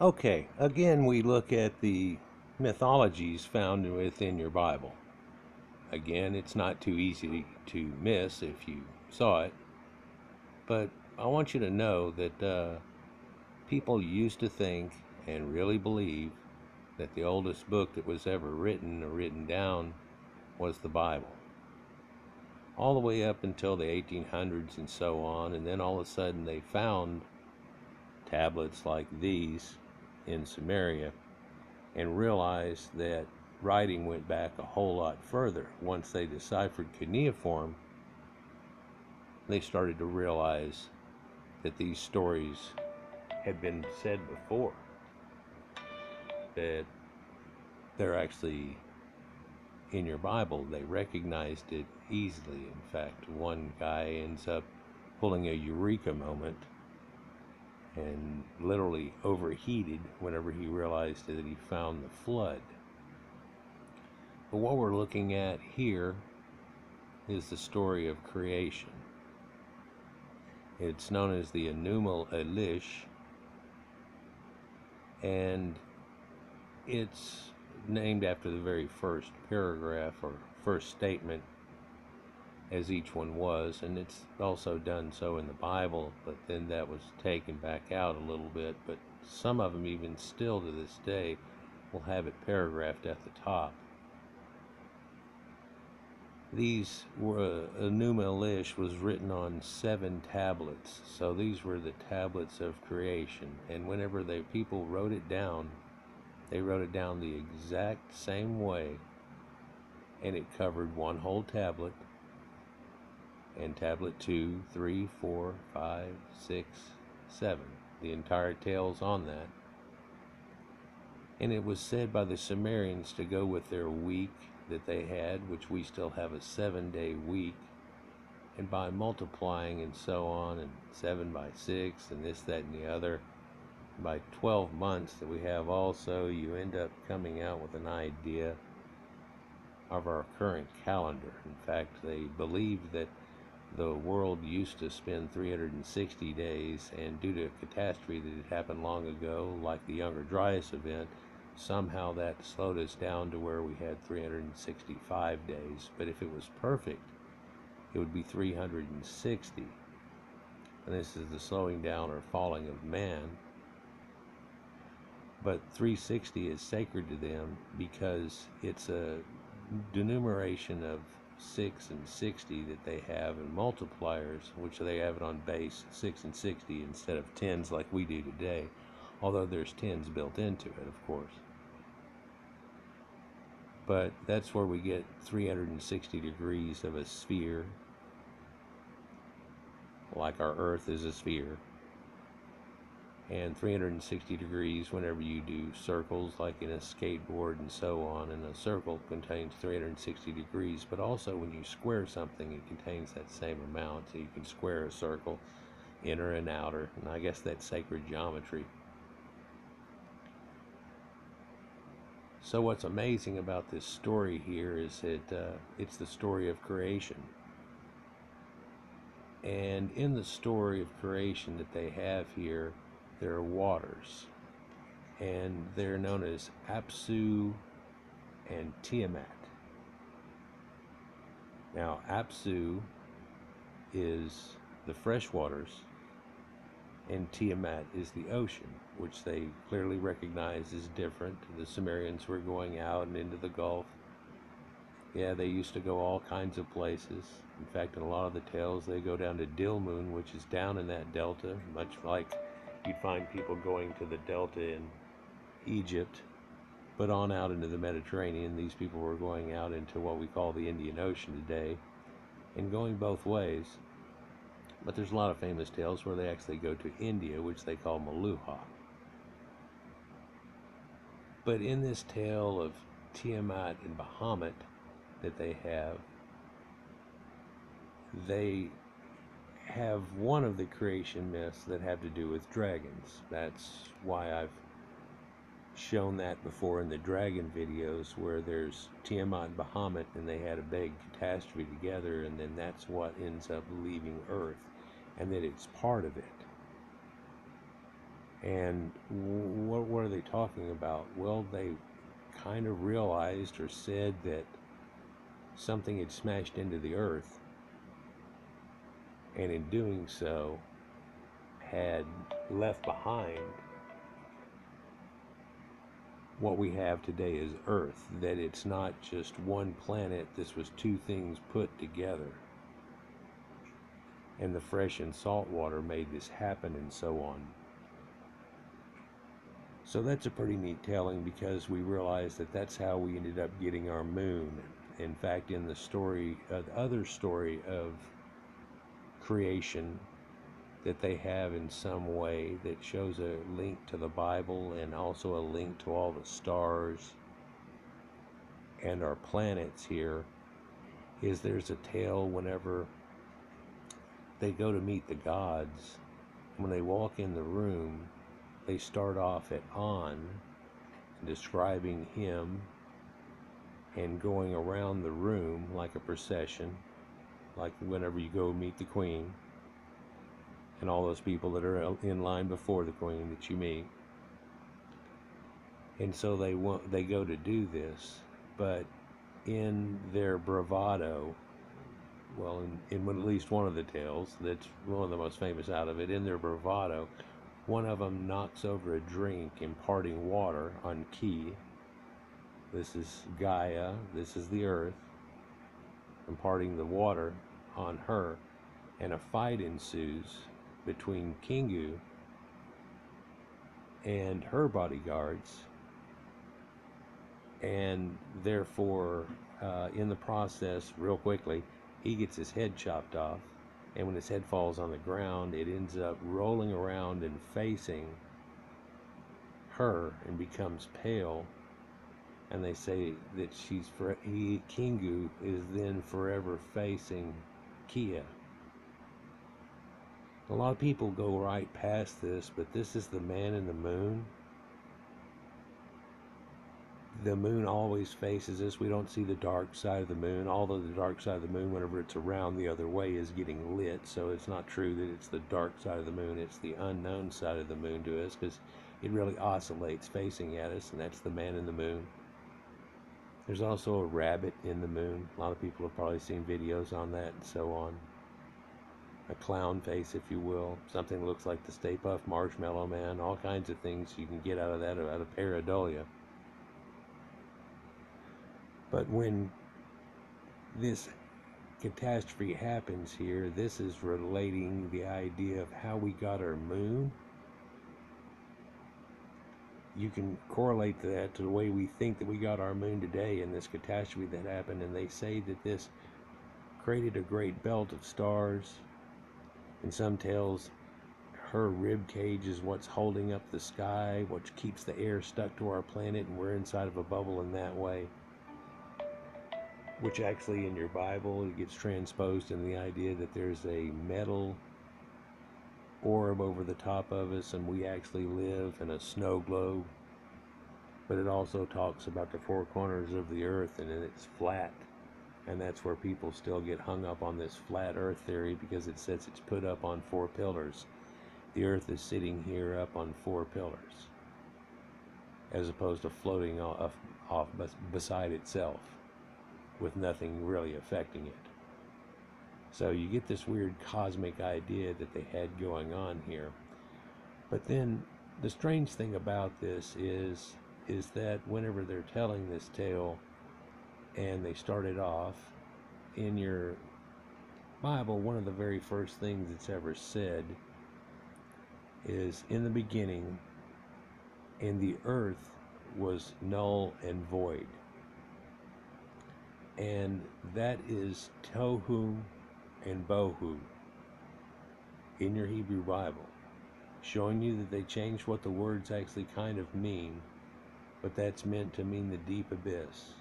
Okay, again, we look at the mythologies found within your Bible. Again, it's not too easy to miss if you saw it, but I want you to know that people used to think and really believe that the oldest book that was ever written or written down was the Bible. All the way up until the 1800s and so on, and then all of a sudden they found tablets like these in Samaria and realized that writing went back a whole lot further. Once they deciphered cuneiform, they started to realize that these stories had been said before, that they're actually in your Bible. They recognized it easily. In fact, one guy ends up pulling a eureka moment and literally overheated whenever he realized that he found the flood. But what we're looking at here is the story of creation. It's known as the Enuma Elish, and it's named after the very first paragraph or first statement, as each one was, and it's also done so in the Bible, but then that was taken back out a little bit. But some of them, even still to this day, will have it paragraphed at the top. These were, Enuma Elish was written on 7 tablets, so these were the tablets of creation. And whenever people wrote it down, they wrote it down the exact same way, and it covered one whole tablet, and tablet 2, 3, 4, 5, 6, 7. The entire tale's on that. And it was said by the Sumerians to go with their week that they had, which we still have a 7-day week. And by multiplying and so on, and 7 by 6, and this, that, and the other, by 12 months that we have also, you end up coming out with an idea of our current calendar. In fact, they believe that the world used to spend 360 days, and due to a catastrophe that had happened long ago, like the Younger Dryas event, somehow that slowed us down to where we had 365 days. But if it was perfect, it would be 360. And this is the slowing down or falling of man. But 360 is sacred to them because it's a denumeration of 6 and 60 that they have, and multipliers, which they have it on base 6 and 60 instead of 10s like we do today, although there's 10s built into it, of course. But that's where we get 360 degrees of a sphere, like our Earth is a sphere, and 360 degrees whenever you do circles, like in a skateboard and so on, and a circle contains 360 degrees. But also when you square something, it contains that same amount, so you can square a circle, inner and outer, and I guess that's sacred geometry. So what's amazing about this story here is that it's the story of creation. And in the story of creation that they have here, there are waters, and they're known as Apsu and Tiamat. Now, Apsu is the fresh waters, and Tiamat is the ocean, which they clearly recognize as different. The Sumerians were going out and into the Gulf. Yeah, they used to go all kinds of places. In fact, in a lot of the tales, they go down to Dilmun, which is down in that delta, much like you'd find people going to the delta in Egypt, but on out into the Mediterranean. These people were going out into what we call the Indian Ocean today, and going both ways. But there's a lot of famous tales where they actually go to India, which they call Maluha. But in this tale of Tiamat and Bohamut that they have one of the creation myths that have to do with dragons. That's why I've shown that before in the dragon videos, where there's Tiamat and Bohamut and they had a big catastrophe together, and then that's what ends up leaving Earth, and that it's part of it. And what are they talking about? Well, they kind of realized or said that something had smashed into the earth, and in doing so had left behind what we have today as Earth, that it's not just one planet, this was two things put together. And the fresh and salt water made this happen, and so on. So that's a pretty neat telling, because we realize that that's how we ended up getting our moon. In fact, in the story, the other story of creation that they have in some way that shows a link to the Bible and also a link to all the stars and our planets here, is there's a tale whenever they go to meet the gods. When they walk in the room, they start off at On, describing him and going around the room like a procession, like whenever you go meet the queen and all those people that are in line before the queen that you meet. And so they go to do this, but in their bravado, well, in at least one of the tales, that's one of the most famous out of it, in their bravado, one of them knocks over a drink, imparting water on Ki. This is Gaia, this is the earth, imparting the water on her, and a fight ensues between Kingu and her bodyguards, and therefore, in the process, real quickly, he gets his head chopped off, and when his head falls on the ground, it ends up rolling around and facing her and becomes pale, and they say that Kingu is then forever facing Kia. A lot of people go right past this, but this is the man in the moon. The moon always faces us. We don't see the dark side of the moon, although the dark side of the moon, whenever it's around the other way, is getting lit. So it's not true that it's the dark side of the moon. It's the unknown side of the moon to us, because it really oscillates facing at us, and that's the man in the moon. There's also a rabbit in the moon. A lot of people have probably seen videos on that and so on. A clown face, if you will. Something that looks like the Stay Puft Marshmallow Man. All kinds of things you can get out of that, out of pareidolia. But when this catastrophe happens here, this is relating the idea of how we got our moon. You can correlate that to the way we think that we got our moon today in this catastrophe that happened, and they say that this created a great belt of stars. In some tales, her rib cage is what's holding up the sky, which keeps the air stuck to our planet, and we're inside of a bubble in that way. Which actually in your Bible, it gets transposed in the idea that there's a metal orb over the top of us, and we actually live in a snow globe. But it also talks about the four corners of the earth, and it's flat. And that's where people still get hung up on this flat earth theory, because it says it's put up on four pillars. The earth is sitting here up on four pillars, as opposed to floating off beside itself, with nothing really affecting it. So you get this weird cosmic idea that they had going on here. But then the strange thing about this is that whenever they're telling this tale, and they started off, in your Bible, one of the very first things it's ever said is, in the beginning, and the earth was null and void. And that is Tohu and bohu in your Hebrew Bible, showing you that they changed what the words actually kind of mean, but that's meant to mean the deep abyss.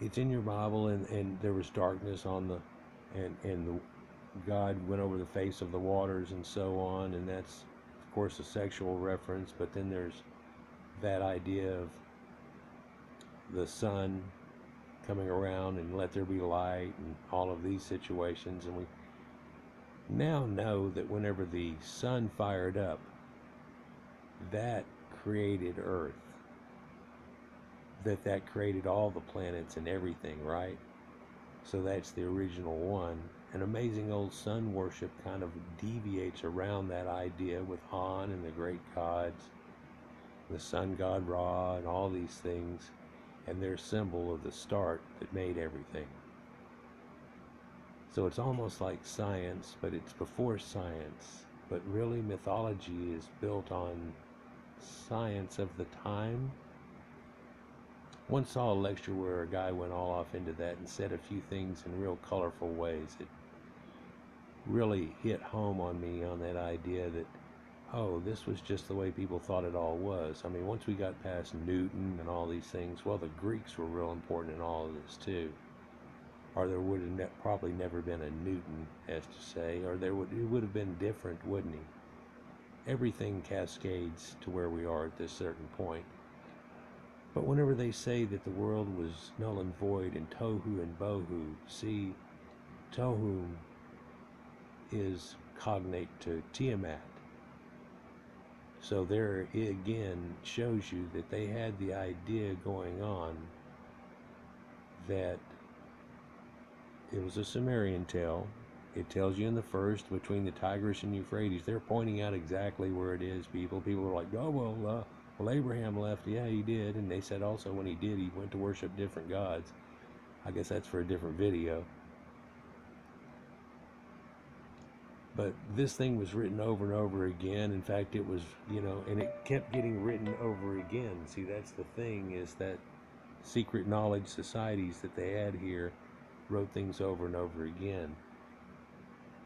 It's in your Bible, and there was darkness on the, and the God went over the face of the waters and so on, and that's of course a sexual reference. But then there's that idea of the sun coming around and let there be light, and all of these situations. And we now know that whenever the sun fired up, that created Earth, that created all the planets and everything, right? So that's the original one. And amazing old sun worship kind of deviates around that idea with Han and the great gods, the sun god Ra, and all these things, and their symbol of the start that made everything. So it's almost like science, but it's before science. But really, mythology is built on science of the time. Once saw a lecture where a guy went all off into that and said a few things in real colorful ways. It really hit home on me on that idea that, oh, this was just the way people thought it all was. I mean, once we got past Newton and all these things, well, the Greeks were real important in all of this too. Or there would have probably never been a Newton, as to say, or it would have been different, wouldn't he? Everything cascades to where we are at this certain point. But whenever they say that the world was null and void in Tohu and bohu, see, Tohu is cognate to Tiamat. So there it again shows you that they had the idea going on that it was a Sumerian tale. It tells you in the first, between the Tigris and Euphrates, they're pointing out exactly where it is, people. People are like, oh, well, Abraham left. Yeah, he did. And they said also when he did, he went to worship different gods. I guess that's for a different video. But this thing was written over and over again. In fact, it was, and it kept getting written over again. See, that's the thing, is that secret knowledge societies that they had here wrote things over and over again.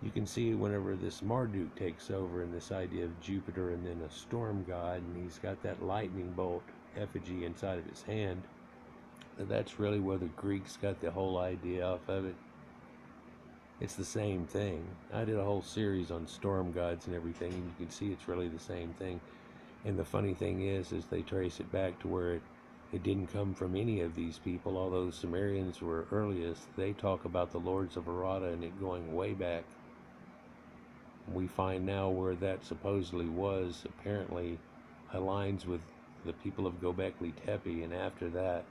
You can see whenever this Marduk takes over in this idea of Jupiter and then a storm god, and he's got that lightning bolt effigy inside of his hand, that's really where the Greeks got the whole idea off of it. It's the same thing. I did a whole series on storm gods and everything, and you can see it's really the same thing. And the funny thing is they trace it back to where it didn't come from any of these people, although the Sumerians were earliest. They talk about the lords of Arata and it going way back. We find now where that supposedly was apparently aligns with the people of Göbekli Tepe, and after that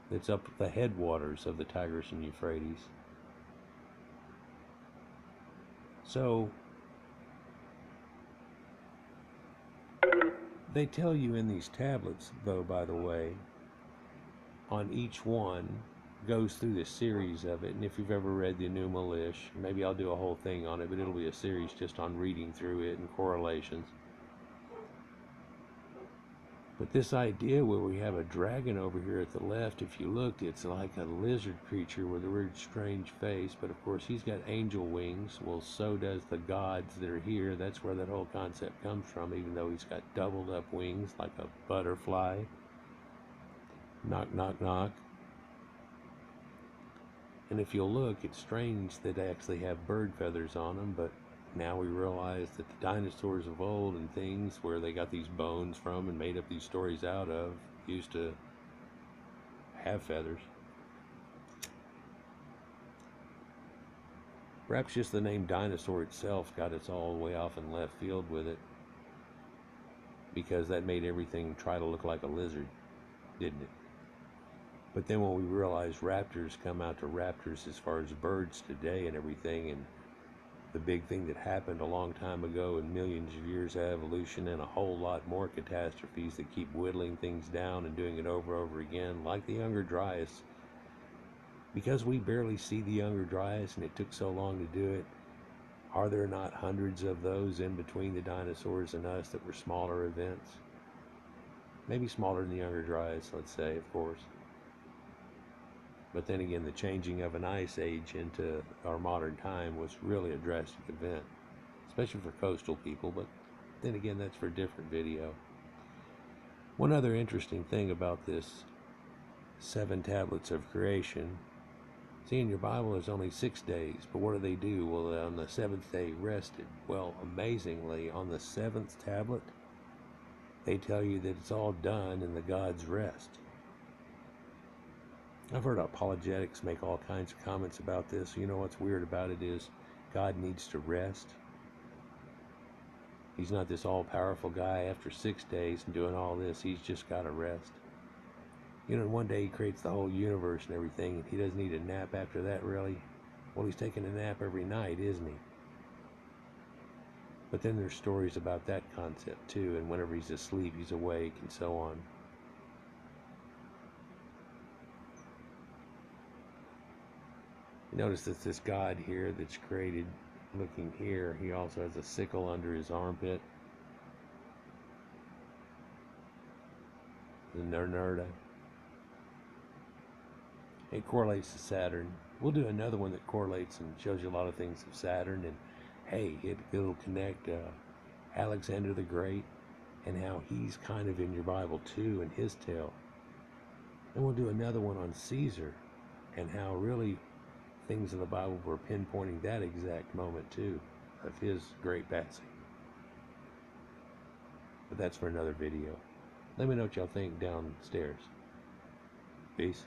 it's up the headwaters of the Tigris and Euphrates. So they tell you in these tablets, though, by the way, on each one goes through the series of it. And if you've ever read the Enuma Elish, maybe I'll do a whole thing on it, but it'll be a series just on reading through it and correlations. But this idea where we have a dragon over here at the left, if you look, it's like a lizard creature with a weird strange face, but of course he's got angel wings. Well, so does the gods that are here. That's where that whole concept comes from, even though he's got doubled up wings like a butterfly. Knock, knock, knock. And if you'll look, it's strange that they actually have bird feathers on them, but now we realize that the dinosaurs of old and things where they got these bones from and made up these stories out of used to have feathers. Perhaps just the name dinosaur itself got us all way off in left field with it, because that made everything try to look like a lizard, didn't it? But then when we realized raptors come out to raptors as far as birds today and everything, and the big thing that happened a long time ago in millions of years of evolution and a whole lot more catastrophes that keep whittling things down and doing it over and over again, like the Younger Dryas. Because we barely see the Younger Dryas and it took so long to do it, are there not hundreds of those in between the dinosaurs and us that were smaller events? Maybe smaller than the Younger Dryas, let's say, of course. But then again, the changing of an ice age into our modern time was really a drastic event, especially for coastal people, but then again, that's for a different video. One other interesting thing about this 7 tablets of creation, see, in your Bible there's only 6 days, but what do? Well, on the 7th day rested. Well, amazingly, on the 7th tablet, they tell you that it's all done and the gods rest. I've heard apologetics make all kinds of comments about this. You know what's weird about it is God needs to rest. He's not this all-powerful guy after 6 days and doing all this. He's just got to rest. You know, in one day he creates the whole universe and everything, and he doesn't need a nap after that, really? Well, he's taking a nap every night, isn't he? But then there's stories about that concept too, and whenever he's asleep, he's awake, and so on. You notice that this god here that's created, looking here, he also has a sickle under his armpit. The Nernerda. It correlates to Saturn. We'll do another one that correlates and shows you a lot of things of Saturn, and hey, it'll connect Alexander the Great and how he's kind of in your Bible too, and his tale. And we'll do another one on Caesar and how really things in the Bible were pinpointing that exact moment too of his great passing. But that's for another video. Let me know what y'all think downstairs. Peace.